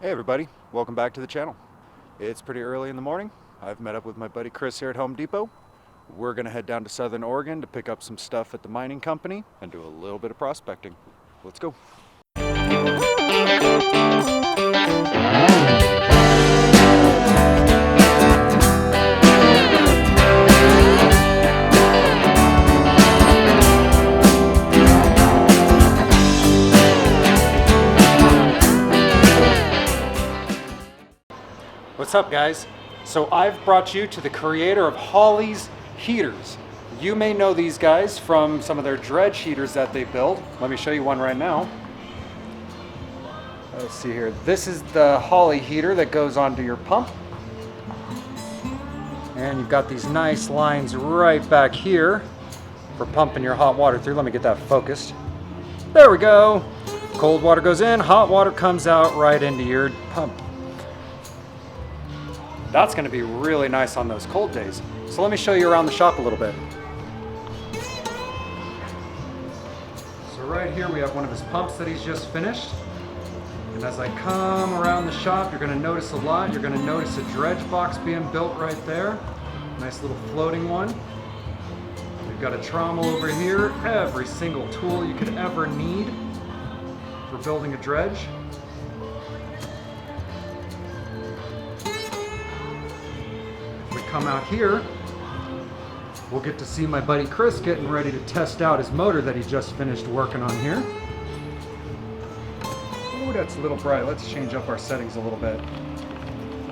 Hey everybody, welcome back to the channel. It's pretty early in the morning. I've met up with my buddy Chris here at Home Depot. We're gonna head down to Southern Oregon to pick up some stuff at the mining company and do a little bit of prospecting. Let's go. What's up, guys? So I've brought you to the creator of Holley's heaters. You may know these guys from some of their dredge heaters that they build. Let me show you one right now. Let's see here. This is the Holley heater that goes onto your pump. And you've got these nice lines right back here for pumping your hot water through. Let me get that focused. There we go. Cold water goes in, hot water comes out right into your pump. That's going to be really nice on those cold days. So let me show you around the shop a little bit. So right here we have one of his pumps that he's just finished. And as I come around the shop, you're going to notice a lot. You're going to notice a dredge box being built right there. Nice little floating one. We've got a trommel over here. Every single tool you could ever need for building a dredge. Come out here, we'll get to see my buddy Chris getting ready to test out his motor that he just finished working on here. Oh, that's a little bright. Let's change up our settings a little bit.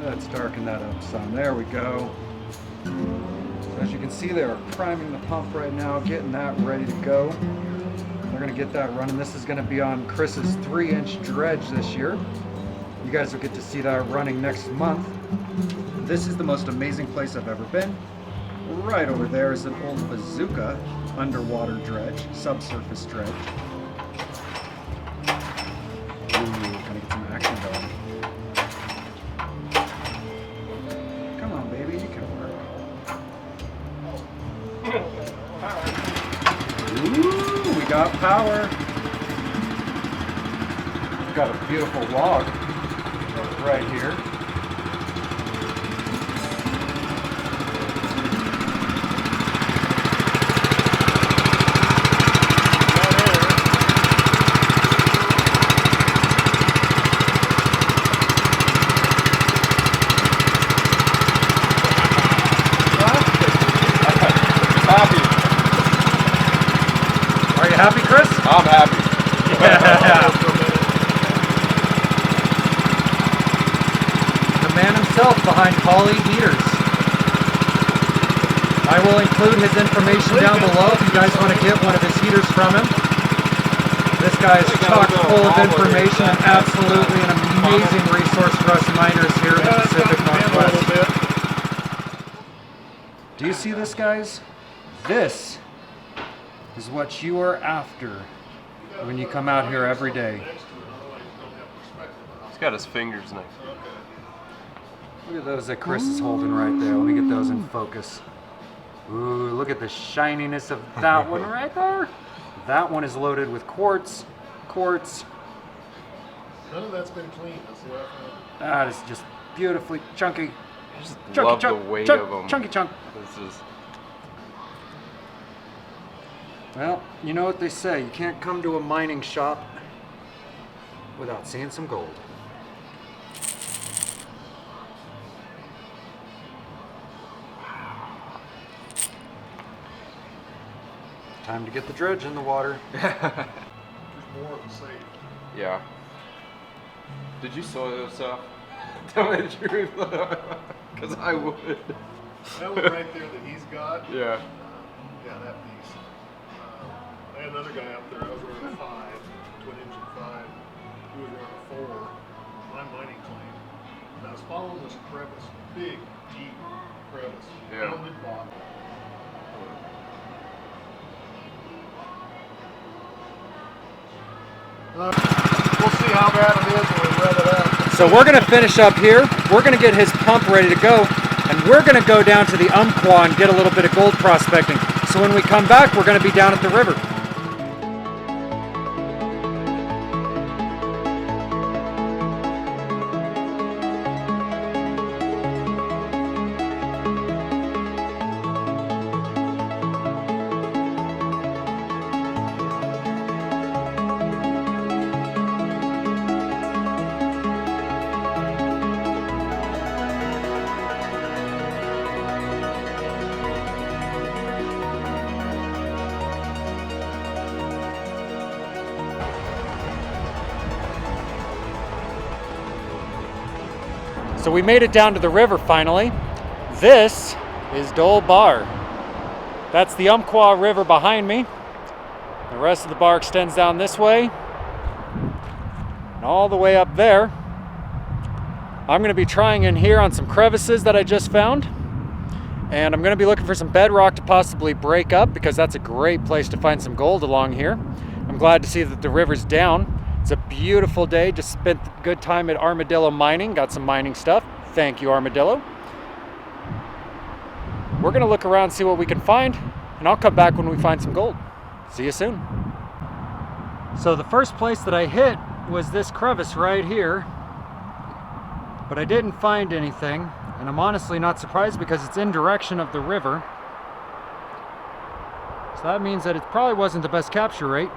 Let's darken that up some. There we go. So as you can see, they are priming the pump right now, getting that ready to go. They're going to get that running. This is going to be on Chris's 3-inch dredge this year. You guys will get to see that running next month. This is the most amazing place I've ever been. Right over there is an old bazooka underwater dredge, subsurface dredge. Ooh, gonna get some action going. Come on, baby, you can work. Ooh, we got power. We've got a beautiful log right here. Are you happy, Chris? I'm happy. Yeah. The man himself behind Holley heaters. I will include his information down below if you guys want to get one of his heaters from him. This guy is chock full of information and absolutely an amazing resource for us miners here in the Pacific Northwest. Do you see this, guys? This is what you are after when you come out here every day. He's got his fingers next. Look at those that Chris is holding right there. Let me get those in focus. Ooh, look at the shininess of that one right there. That one is loaded with quartz. None of that's been cleaned. That is just beautifully chunky. I just love the weight of them. Chunky chunk. This is... Well, you know what they say, you can't come to a mining shop without seeing some gold. Time to get the dredge in the water. There's more of the safe. Yeah. Did you soil this stuff? Tell me the truth. Because I would. That one right there that he's got. Yeah. Yeah, that piece. I had another guy up there. I was running a 5, twin engine 5. He was running a 4. My mining claim. And I was following this crevice, big, deep crevice. Yeah. Rounded bottom. We'll see how bad it is when we rev it up. So we're going to finish up here. We're going to get his pump ready to go. And we're going to go down to the Umpqua and get a little bit of gold prospecting. So when we come back, we're going to be down at the river. So we made it down to the river finally. This is Dole Bar. That's the Umpqua River behind me. The rest of the bar extends down this way and all the way up there. I'm going to be trying in here on some crevices that I just found, and I'm going to be looking for some bedrock to possibly break up, because that's a great place to find some gold along here. I'm glad to see that the river's down. It's a beautiful day. Just spent a good time at Armadillo Mining. Got some mining stuff. Thank you, Armadillo. We're going to look around, see what we can find, and I'll come back when we find some gold. See you soon. So the first place that I hit was this crevice right here, but I didn't find anything, and I'm honestly not surprised because it's in direction of the river. So that means that it probably wasn't the best capture rate.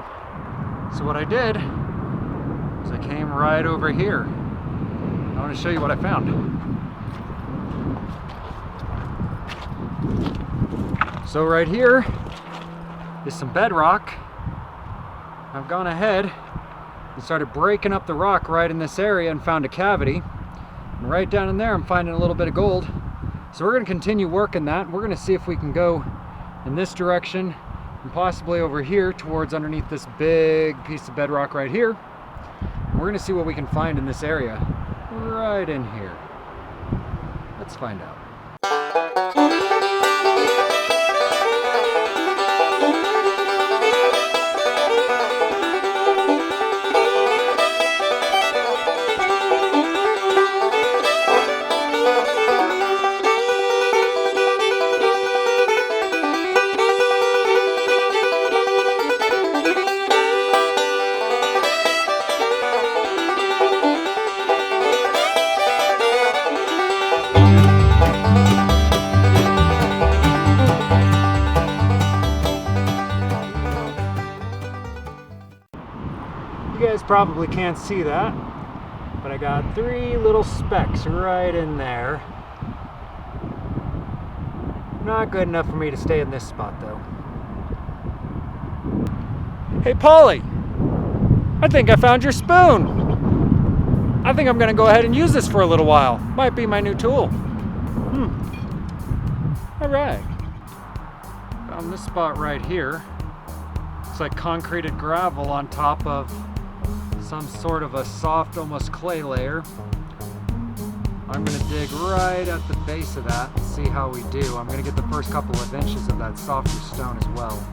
So what I did is I came right over here. I want to show you what I found. So right here is some bedrock. I've gone ahead and started breaking up the rock right in this area and found a cavity. And right down in there I'm finding a little bit of gold. So we're going to continue working that. We're going to see if we can go in this direction and possibly over here towards underneath this big piece of bedrock right here. And we're going to see what we can find in this area right in here. Let's find out. You guys probably can't see that, but I got 3 little specks right in there. Not good enough for me to stay in this spot though. Hey Polly, I think I found your spoon. I think I'm gonna go ahead and use this for a little while. Might be my new tool. All right. Found this spot right here. It's like concreted gravel on top of some sort of a soft, almost clay layer. I'm gonna dig right at the base of that and see how we do. I'm gonna get the first couple of inches of that softer stone as well.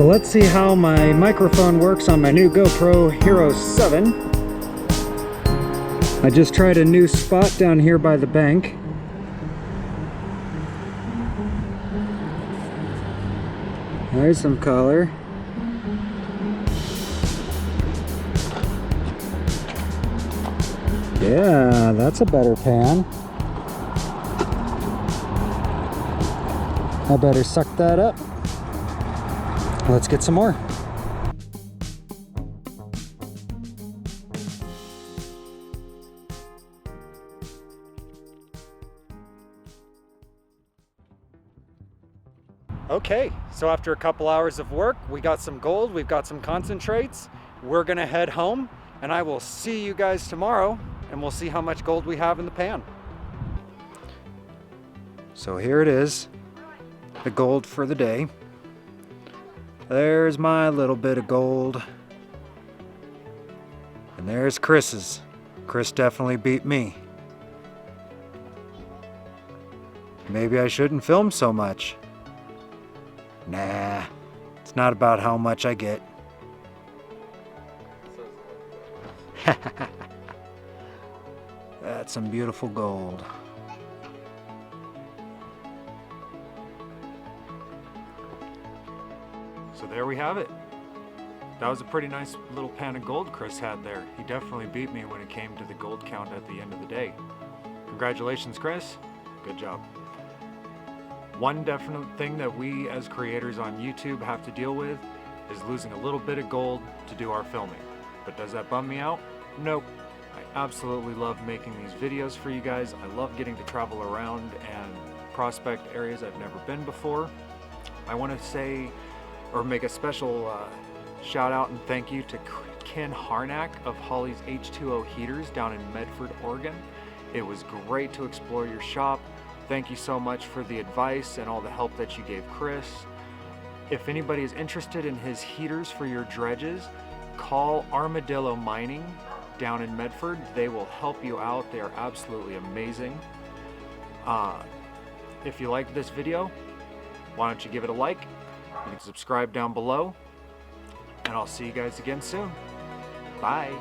let's see how my microphone works on my new GoPro Hero 7. I just tried a new spot down here by the bank. There's some color. Yeah, that's a better pan. I better suck that up. Let's get some more. Okay, so after a couple hours of work, we got some gold, we've got some concentrates. We're gonna head home, and I will see you guys tomorrow, and we'll see how much gold we have in the pan. So here it is, the gold for the day. There's my little bit of gold. And there's Chris's. Chris definitely beat me. Maybe I shouldn't film so much. Nah, it's not about how much I get. That's some beautiful gold. So there we have it. That was a pretty nice little pan of gold Chris had there. He definitely beat me when it came to the gold count at the end of the day. Congratulations, Chris. Good job. One definite thing that we as creators on YouTube have to deal with is losing a little bit of gold to do our filming. But does that bum me out? Nope. I absolutely love making these videos for you guys. I love getting to travel around and prospect areas I've never been before. I want to say or make a special shout out and thank you to Ken Harnack of Holly's H20 Heaters down in Medford, Oregon. It was great to explore your shop. Thank you so much for the advice and all the help that you gave Chris. If anybody is interested in his heaters for your dredges, call Armadillo Mining down in Medford. They will help you out. They are absolutely amazing. If you liked this video, why don't you give it a like? You can subscribe down below, and I'll see you guys again soon. Bye.